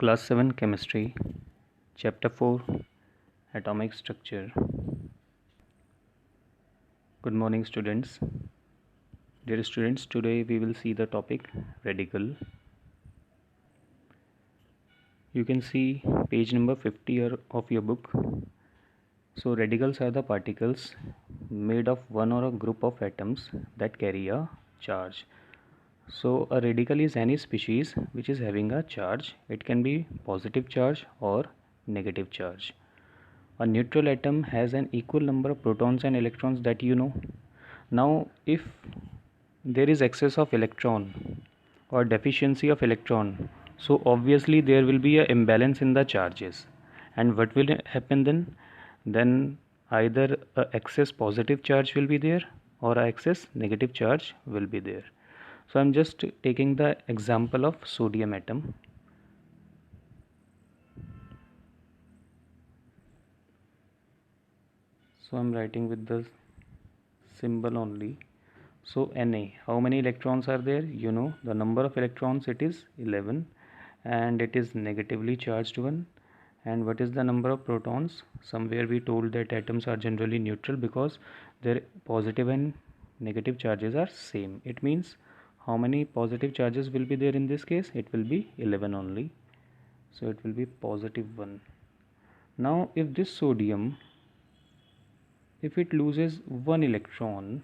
Class 7 Chemistry, Chapter 4, Atomic Structure. Good morning, students. Dear students, today we will see the topic radical. You can see page number 50 of your book. So radicals are the particles made of one or a group of atoms that carry a charge. So a radical is any species which is having a charge. It can be positive charge or negative charge. A neutral atom has an equal number of protons and electrons, that you know. Now if there is excess of electron or deficiency of electron, so obviously there will be an imbalance in the charges. And what will happen then? Then either a excess positive charge will be there or a excess negative charge will be there. So I'm just taking the example of sodium atom. So I'm writing with the symbol only. So Na, how many electrons are there? You know the number of electrons, it is 11, and it is negatively charged one. And what is the number of protons? Somewhere we told that atoms are generally neutral because their positive and negative charges are same. It means how many positive charges will be there in this case? It will be 11 only. So it will be positive 1. Now if this sodium, if it loses one electron,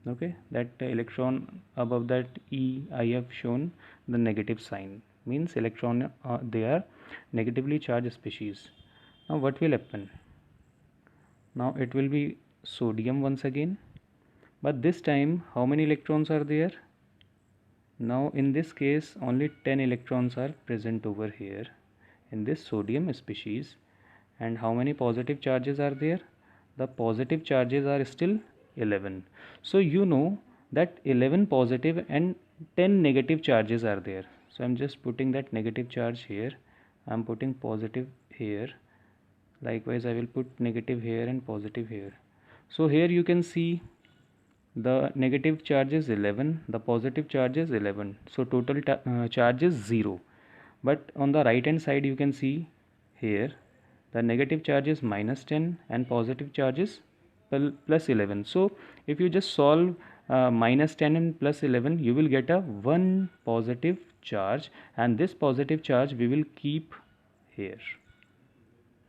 okay, that electron above that E I have shown the negative sign, means electron they are negatively charged species. Now what will happen? Now it will be sodium once again, but this time how many electrons are there? Now in this case only 10 electrons are present over here in this sodium species. And how many positive charges are there? The positive charges are still 11. So you know that 11 positive and 10 negative charges are there. So I'm just putting that negative charge here. I'm putting positive here. Likewise I will put negative here and positive here. So here you can see the negative charge is 11, the positive charge is 11. So total charge is 0. But on the right hand side you can see here the negative charge is minus 10 and positive charge is plus 11. So if you just solve minus 10 and plus 11, you will get a one positive charge, and this positive charge we will keep here.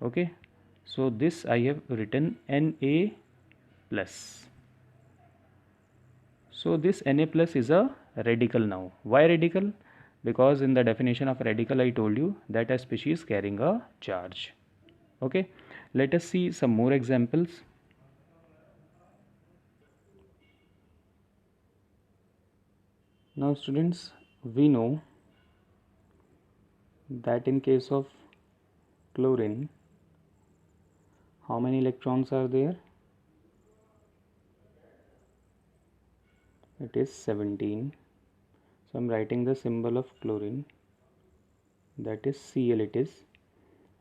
Okay, so this I have written Na plus. So this Na plus is a radical now. Why radical? Because in the definition of radical I told you that a species carrying a charge. Okay, let us see some more examples. Now students, we know that in case of chlorine, how many electrons are there? It is 17. So I'm writing the symbol of chlorine, that is Cl it is.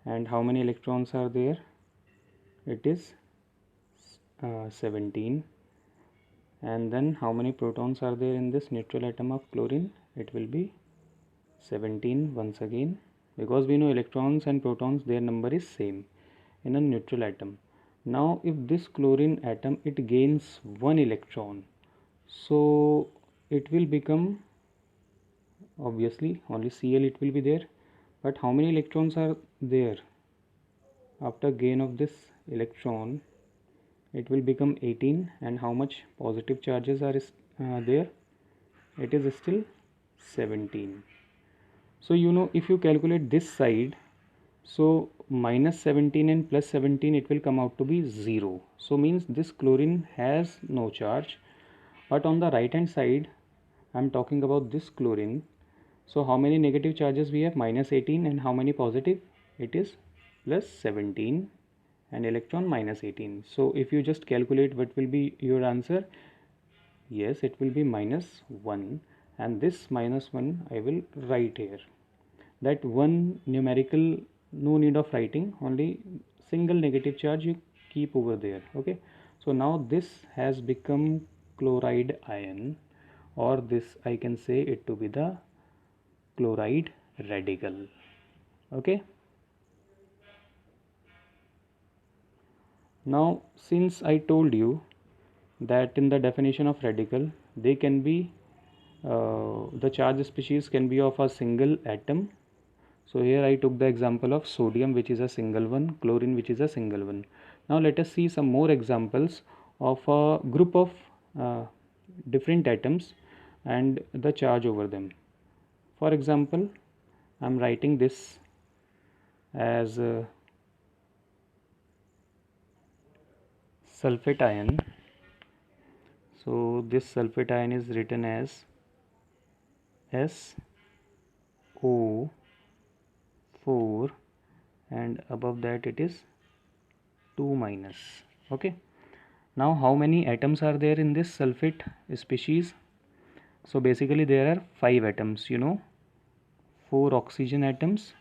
And how many electrons are there? It is 17. And then how many protons are there in this neutral atom of chlorine? It will be 17 once again, because we know electrons and protons, their number is same in a neutral atom. Now if this chlorine atom, it gains one electron, so it will become, obviously only Cl it will be there, but how many electrons are there? After gain of this electron, it will become 18. And how much positive charges are there? It is still 17. So you know, if you calculate this side, so minus 17 and plus 17, it will come out to be 0. So means this chlorine has no charge. But on the right hand side, I am talking about this chlorine. So how many negative charges we have? Minus 18. And how many positive? It is plus 17 and electron minus 18. So if you just calculate, what will be your answer? Yes, it will be minus 1. And this minus 1 I will write here. That one numerical, no need of writing, only single negative charge you keep over there. Okay, so now this has become chloride ion, or this I can say it to be the chloride radical. Okay. Now since I told you that in the definition of radical they can be the charge species can be of a single atom. So here I took the example of sodium, which is a single one, chlorine, which is a single one. Now let us see some more examples of a group of uh, different atoms and the charge over them. For example, I am writing this as sulfate ion. So this sulfate ion is written as SO4, and above that it is 2 minus. Okay. Now how many atoms are there in this sulfate species? So basically there are 5 atoms, 4 oxygen atoms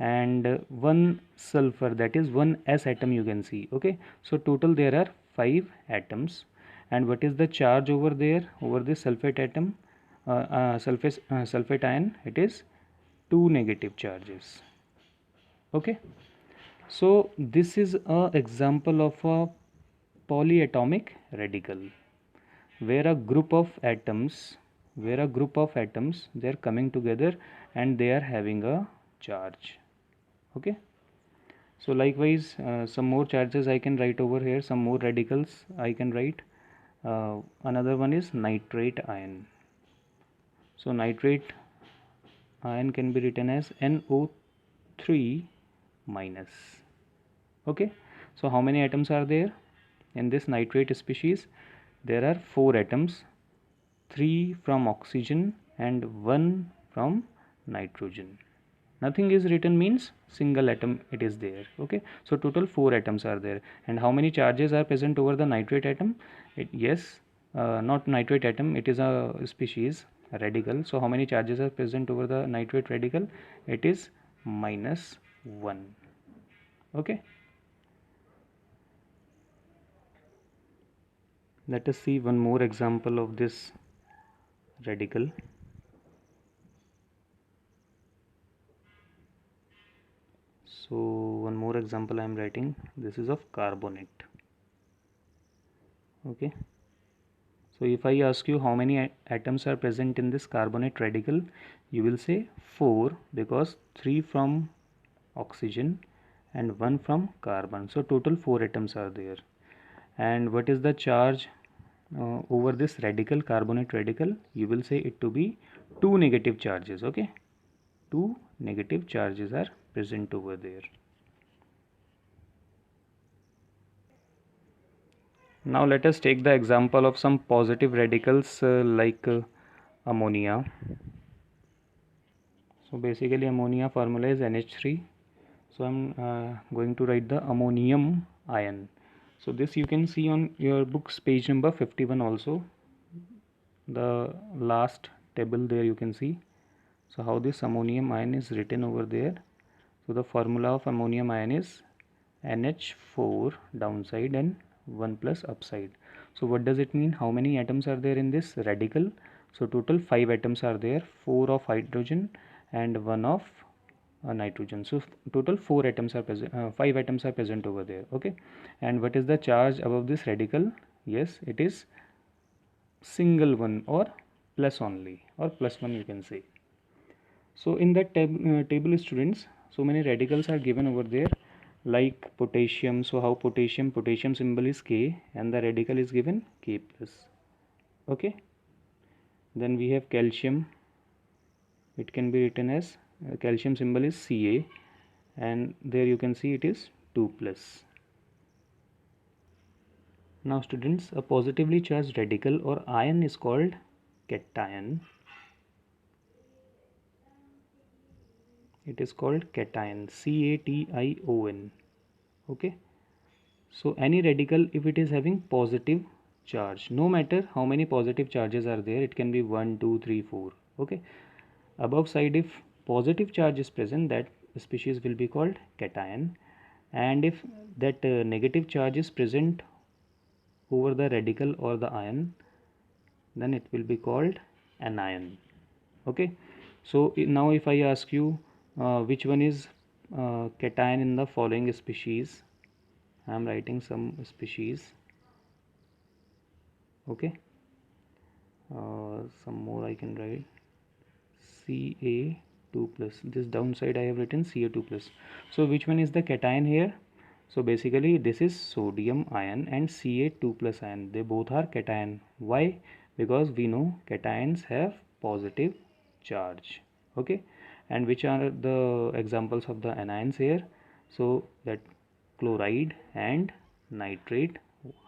and 1 sulfur, that is 1 S atom you can see. Okay, so total there are 5 atoms. And what is the charge over there, over this sulfate atom, sulfate ion? It is 2 negative charges. Okay, so this is a example of a polyatomic radical where a group of atoms they are coming together and they are having a charge. Okay, so likewise some more charges I can write over here, some more radicals I can write. Another one is nitrate ion. So nitrate ion can be written as NO3 minus. Okay, so how many atoms are there in this nitrate species? There are 4 atoms, 3 from oxygen and 1 from nitrogen. Nothing is written means single atom it is there. Okay, so total 4 atoms are there. And how many charges are present over the nitrate atom? Not nitrate atom, it is a species, a radical. So how many charges are present over the nitrate radical? It is -1. Okay, let us see one more example of this radical. So one more example I am writing, this is of carbonate. Okay, so if I ask you how many atoms are present in this carbonate radical, you will say 4, because 3 from oxygen and 1 from carbon, so total 4 atoms are there. And what is the charge over this radical, carbonate radical? You will say it to be 2 negative charges. Okay, 2 negative charges are present over there. Now let us take the example of some positive radicals like ammonia. So basically ammonia formula is NH3. So I'm going to write the ammonium ion. So this you can see on your books page number 51 also. The last table there you can see. So how this ammonium ion is written over there. So the formula of ammonium ion is NH4 downside and 1 plus upside. So what does it mean? How many atoms are there in this radical? So total 5 atoms are there, 4 of hydrogen and 1 of nitrogen. So total 4 atoms are present, 5 atoms are present over there. Okay, and what is the charge above this radical? Yes, it is single one or plus only, or plus 1 you can say. So in that table students, so many radicals are given over there, like potassium. So how potassium symbol is K and the radical is given K plus. Okay, then we have calcium, it can be written as calcium symbol is Ca and there you can see it is 2 plus. Now students, a positively charged radical or ion is called cation. It is called cation, Cation. Okay, so any radical if it is having positive charge, no matter how many positive charges are there, it can be 1 2 3 4. Okay, above side if positive charge is present, that species will be called cation, and if that negative charge is present over the radical or the ion, then it will be called anion. Okay, so now if I ask you which one is cation in the following species. I am writing some species. Okay, some more I can write. Ca2 plus, this downside I have written Ca2 plus. So which one is the cation here? So basically this is sodium ion and Ca2 plus ion, they both are cation. Why? Because we know cations have positive charge. Okay, and which are the examples of the anions here? So that chloride and nitrate.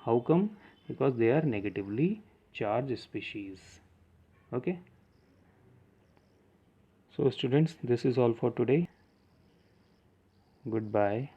How come? Because they are negatively charged species. Okay, so students, this is all for today. Goodbye.